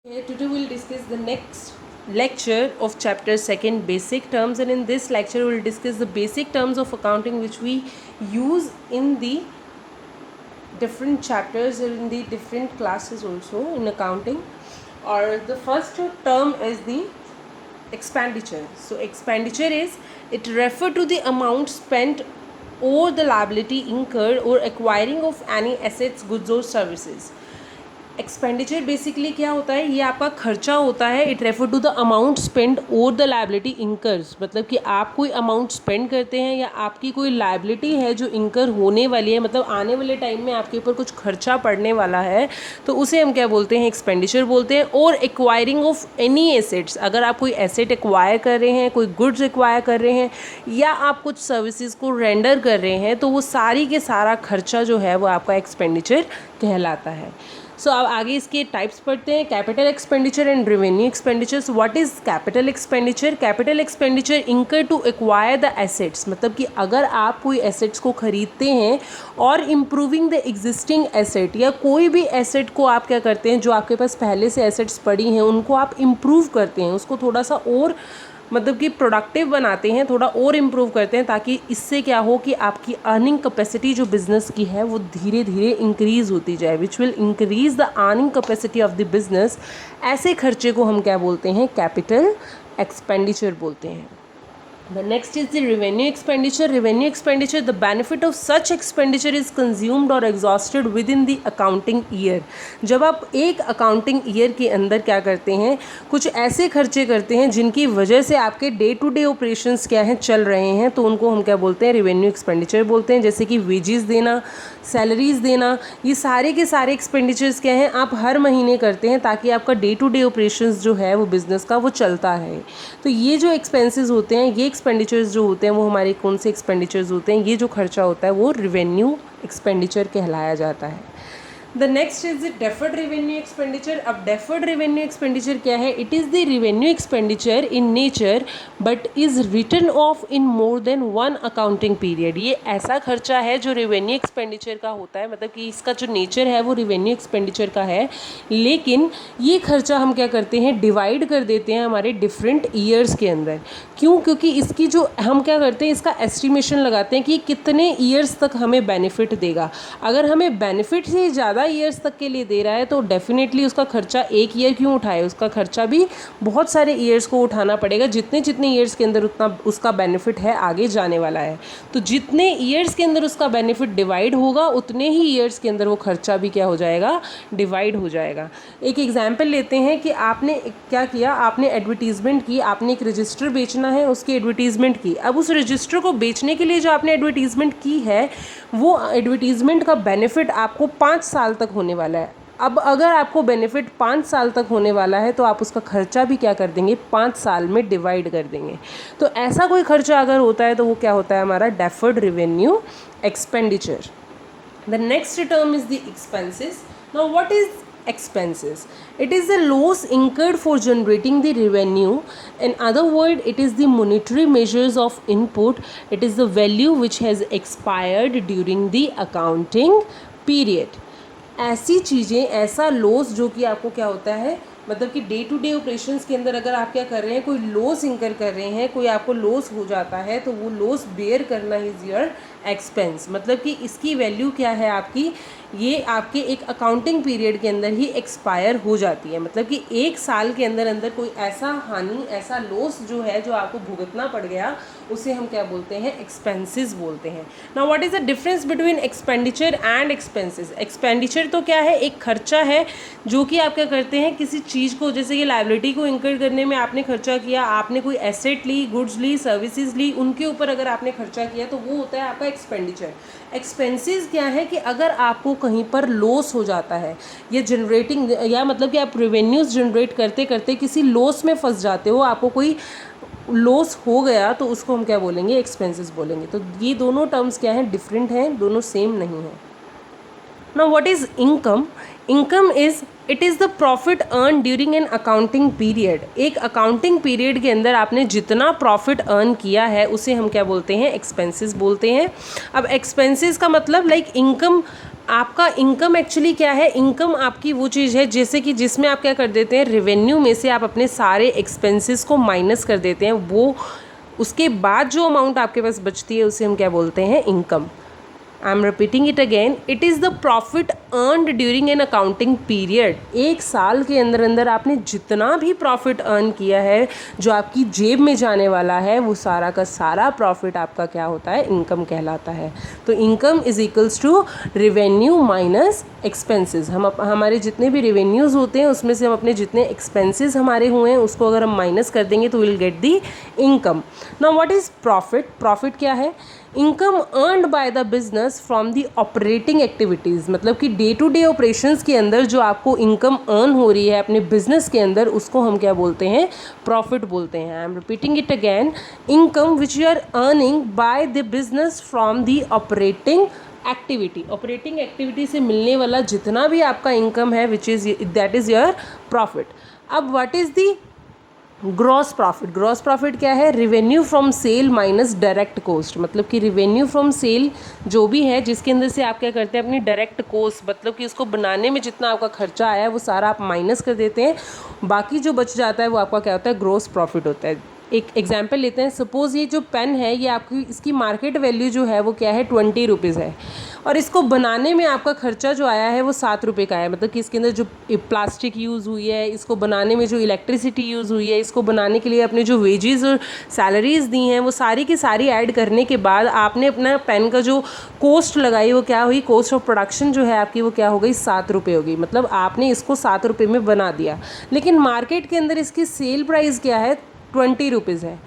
Today we'll discuss the next lecture of chapter 2 basic terms, and in this lecture we'll discuss the basic terms of accounting which we use in the different chapters or in the different classes also in accounting. Or the first term is the expenditure. So expenditure is, it refer to the amount spent or the liability incurred or acquiring of any assets, goods or services. Expenditure basically क्या होता है, ये आपका खर्चा होता है. It refer to the amount spend और the liability incurs, मतलब कि आप कोई अमाउंट स्पेंड करते हैं या आपकी कोई लाइबिलिटी है जो इंकर होने वाली है, मतलब आने वाले टाइम में आपके ऊपर कुछ खर्चा पड़ने वाला है, तो उसे हम क्या बोलते हैं, एक्सपेंडिचर बोलते हैं. और एक्वायरिंग ऑफ एनी एसेट्स, अगर आप कोई एसेट एक्वायर कर रहे हैं, कोई गुड्स एक्वायर कर रहे हैं या आप कुछ सर्विसेज को रेंडर कर रहे हैं, तो वो सारी के सारा खर्चा जो है वो आपका एक्सपेंडिचर कहलाता है. सो अब आगे इसके टाइप्स पढ़ते हैं. Capital expenditure and revenue expenditures. What is capital expenditure? Capital expenditure इंकर टू एक्वायर द एसेट्स, मतलब कि अगर आप कोई एसेट्स को खरीदते हैं और इम्प्रूविंग द एग्जिस्टिंग एसेट, या कोई भी एसेट को आप क्या करते हैं, जो आपके पास पहले से एसेट्स पड़ी हैं उनको आप इम्प्रूव करते हैं, उसको थोड़ा सा और मतलब कि प्रोडक्टिव बनाते हैं, थोड़ा और इम्प्रूव करते हैं, ताकि इससे क्या हो कि आपकी अर्निंग कैपेसिटी जो बिज़नेस की है वो धीरे धीरे इंक्रीज़ होती जाए, which will increase the earning capacity of the business. ऐसे खर्चे को हम क्या बोलते हैं, कैपिटल एक्सपेंडिचर बोलते हैं. The next is the revenue expenditure. Revenue expenditure, the benefit of such expenditure is consumed or exhausted within the accounting year. जब आप एक accounting year के अंदर क्या करते हैं, कुछ ऐसे खर्चे करते हैं जिनकी वजह से आपके डे टू डे ऑपरेशंस क्या हैं, चल रहे हैं, तो उनको हम क्या बोलते हैं, रेवेन्यू एक्सपेंडिचर बोलते हैं. जैसे कि वेजेस देना, सैलरीज देना, ये सारे के सारे एक्सपेंडिचर्स क्या हैं, आप हर महीने करते हैं ताकि आपका डे टू डे ऑपरेशंस जो है वो बिज़नेस का वो चलता है. तो ये जो एक्सपेंसेस होते हैं, ये एक्सपेंडिचर्स जो होते हैं वो हमारे कौन से एक्सपेंडिचर्स होते हैं, ये जो खर्चा होता है वो रेवेन्यू एक्सपेंडिचर कहलाया जाता है. The next is the deferred revenue expenditure. अब डेफर्ड रेवेन्यू एक्सपेंडिचर क्या है? It is the revenue expenditure in nature but is written off in more than one accounting period. ये ऐसा खर्चा है जो रेवेन्यू एक्सपेंडिचर का होता है, मतलब कि इसका जो नेचर है वो रेवेन्यू एक्सपेंडिचर का है, लेकिन ये खर्चा हम क्या करते हैं, डिवाइड कर देते हैं हमारे डिफरेंट ईयर्स के अंदर. क्यों? क्योंकि इसकी जो हम क्या करते हैं, इसका एस्टिमेशन लगाते हैं कि कितने ईयर्स तक हमें बेनिफिट देगा. अगर हमें बेनिफिट से ज़्यादा ईयर्स तक के लिए दे रहा है तो डेफिनेटली उसका खर्चा एक ईयर क्यों उठाए, उसका खर्चा भी बहुत सारे ईयर्स को उठाना पड़ेगा. जितने जितने ईयर्स के अंदर उतना उसका बेनिफिट है आगे जाने वाला है, तो जितने ईयर्स के अंदर उसका बेनिफिट डिवाइड होगा उतने ही ईयर्स के अंदर वो खर्चा भी क्या हो जाएगा, डिवाइड हो जाएगा. एक एग्जाम्पल लेते हैं कि आपने क्या किया, आपने एडवर्टीज़मेंट की, आपने एक रजिस्टर बेचना है, उसकी एडवर्टीज़मेंट की. अब उस रजिस्टर को बेचने के लिए जो आपने एडवर्टीज़मेंट की है, वो एडवर्टीज़मेंट का बेनिफिट आपको 5 साल तक होने वाला है. अब अगर आपको बेनिफिट 5 साल तक होने वाला है तो आप उसका खर्चा भी क्या कर देंगे, 5 साल में डिवाइड कर देंगे. तो ऐसा कोई खर्चा अगर होता है तो वो क्या होता है, हमारा deferred revenue expenditure. The next term is the expenses. Now what is expenses? It is the loss incurred for generating the revenue. In other words, it is the monetary measures of input. It is the value which has expired during the accounting period. ऐसी चीज़ें, ऐसा loss जो कि आपको क्या होता है, मतलब कि डे टू डे ऑपरेशंस के अंदर अगर आप क्या कर रहे हैं, कोई लॉस इंकर कर रहे हैं, कोई आपको लॉस हो जाता है, तो वो लॉस बेयर करना इज़ योर एक्सपेंस. मतलब कि इसकी वैल्यू क्या है आपकी, ये आपके एक अकाउंटिंग पीरियड के अंदर ही एक्सपायर हो जाती है. मतलब कि एक साल के अंदर अंदर कोई ऐसा हानि, ऐसा लॉस जो है जो आपको भुगतना पड़ गया, उसे हम क्या बोलते हैं, एक्सपेंसेस बोलते हैं. Now what is the difference between expenditure and expenses? Expenditure तो क्या है, एक खर्चा है जो कि आप क्या करते हैं, किसी चीज़ को, जैसे कि लाइबिलिटी को इंकर करने में आपने खर्चा किया, आपने कोई एसेट ली, गुड्स ली, सर्विसेज ली, उनके ऊपर अगर आपने खर्चा किया तो वो होता है आपका एक्सपेंडिचर. एक्सपेंसेस क्या है कि अगर आपको कहीं पर लॉस हो जाता है या जनरेटिंग, या मतलब कि आप रेवेन्यूज़ जनरेट करते करते किसी लॉस में फंस जाते हो, आपको कोई लॉस हो गया, तो उसको हम क्या बोलेंगे, एक्सपेंसेस बोलेंगे. तो ये दोनों टर्म्स क्या हैं, डिफरेंट हैं, दोनों सेम नहीं हैं. Now what is income? Income is, it is the profit earn during an accounting period. एक अकाउंटिंग पीरियड के अंदर आपने जितना प्रॉफिट अर्न किया है उसे हम क्या बोलते हैं, एक्सपेंसेस बोलते हैं. अब एक्सपेंसेस का मतलब लाइक इनकम आपका इनकम एक्चुअली क्या है, इनकम आपकी वो चीज़ है जैसे कि जिसमें आप क्या कर देते हैं, रेवेन्यू में से आप अपने सारे एक्सपेंसेस को माइनस कर देते हैं, वो उसके बाद जो अमाउंट आपके पास बचती है उसे हम क्या बोलते हैं, income. I am repeating it again, it is the profit earned during an accounting period. एक साल के अंदर अंदर आपने जितना भी प्रॉफिट अर्न किया है जो आपकी जेब में जाने वाला है, वो सारा का सारा प्रॉफिट आपका क्या होता है, इनकम कहलाता है। तो income is equals to revenue minus expenses. हम हमारे जितने भी रेवेन्यूज़ होते हैं उसमें से हम अपने जितने एक्सपेंसेस हमारे हुए हैं उसको अगर हम माइनस कर देंगे तो will get the income. Now what is profit? Profit क्या है? Income earned bye the business from the operating activities, मतलब कि डे टू डे ऑपरेशंस के अंदर जो आपको इनकम अर्न हो रही है अपने बिजनेस के अंदर, उसको हम क्या बोलते हैं, प्रॉफिट बोलते हैं। I am repeating it again, income which you are earning by the business from the operating activity. Operating activity से मिलने वाला जितना भी आपका इनकम है which is that is your profit. अब what is the gross profit? Gross profit क्या है? Revenue from sale minus direct cost, मतलब कि रेवेन्यू फ्रॉम सेल जो भी है जिसके अंदर से आप क्या करते हैं, अपनी डायरेक्ट कॉस्ट, मतलब कि उसको बनाने में जितना आपका खर्चा आया है वो सारा आप माइनस कर देते हैं, बाकी जो बच जाता है वो आपका क्या होता है, ग्रॉस प्रॉफिट होता है। एक एग्जाम्पल लेते हैं, सपोज़ ये जो पेन है ये आपकी इसकी मार्केट वैल्यू जो है वो क्या है, 20 रुपीज़ है, और इसको बनाने में आपका खर्चा जो आया है वो 7 रुपये का है। मतलब कि इसके अंदर जो प्लास्टिक यूज़ हुई है, इसको बनाने में जो इलेक्ट्रिसिटी यूज़ हुई है, इसको बनाने के लिए अपने जो वेजेस और सैलरीज़ दी हैं वो सारी की सारी ऐड करने के बाद आपने अपना पेन का जो कॉस्ट लगाई वो क्या हुई, कॉस्ट ऑफ प्रोडक्शन जो है आपकी वो क्या हो गई, 7 रुपये हो गई। मतलब आपने इसको 7 रुपये में बना दिया, लेकिन मार्केट के अंदर इसकी सेल प्राइस क्या है, 20 रुपीज़ है।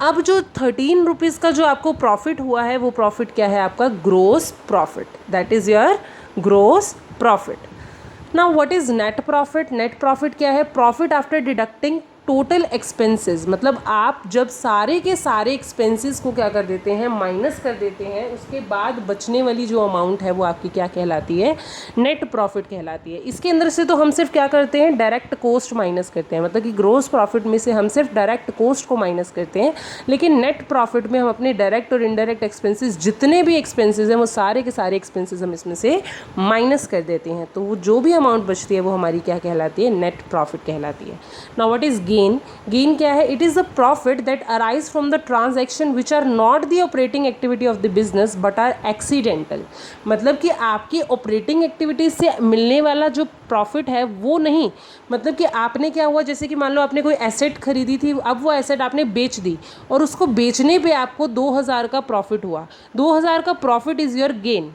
अब जो 13 रुपीज़ का जो आपको प्रॉफिट हुआ है वो प्रॉफिट क्या है, आपका gross profit, that is your gross profit. Now what is net profit? Net profit क्या है? Profit after deducting total expenses, मतलब आप जब सारे के सारे एक्सपेंसेस को क्या कर देते हैं, माइनस कर देते हैं, उसके बाद बचने वाली जो अमाउंट है वो आपकी क्या कहलाती है, नेट प्रॉफिट कहलाती है। इसके अंदर से तो हम सिर्फ क्या करते हैं, डायरेक्ट कॉस्ट माइनस करते हैं, मतलब कि ग्रोस प्रॉफिट में से हम सिर्फ डायरेक्ट कॉस्ट को माइनस करते हैं, लेकिन नेट प्रॉफिट में हम अपने डायरेक्ट और इनडायरेक्ट एक्सपेंसेस जितने भी एक्सपेंसेस हैं वो सारे के सारे एक्सपेंसेस हम इसमें से माइनस कर देते हैं, तो वो जो भी अमाउंट बचती है वो हमारी क्या कहलाती है, नेट प्रॉफिट कहलाती है। नाउ व्हाट इज गेन क्या है? It is the profit that arise from the transaction which are not the operating activity of the business but are accidental, मतलब कि आपकी ऑपरेटिंग एक्टिविटीज से मिलने वाला जो प्रॉफिट है वो नहीं, मतलब कि आपने क्या हुआ, जैसे कि मान लो आपने कोई एसेट खरीदी थी, अब वो एसेट आपने बेच दी और उसको बेचने पे आपको 2000 का प्रॉफिट हुआ, 2000 का प्रॉफिट इज़ योर गेन,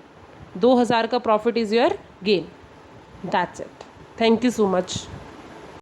2000 का profit is your gain, that's it. Thank you so much.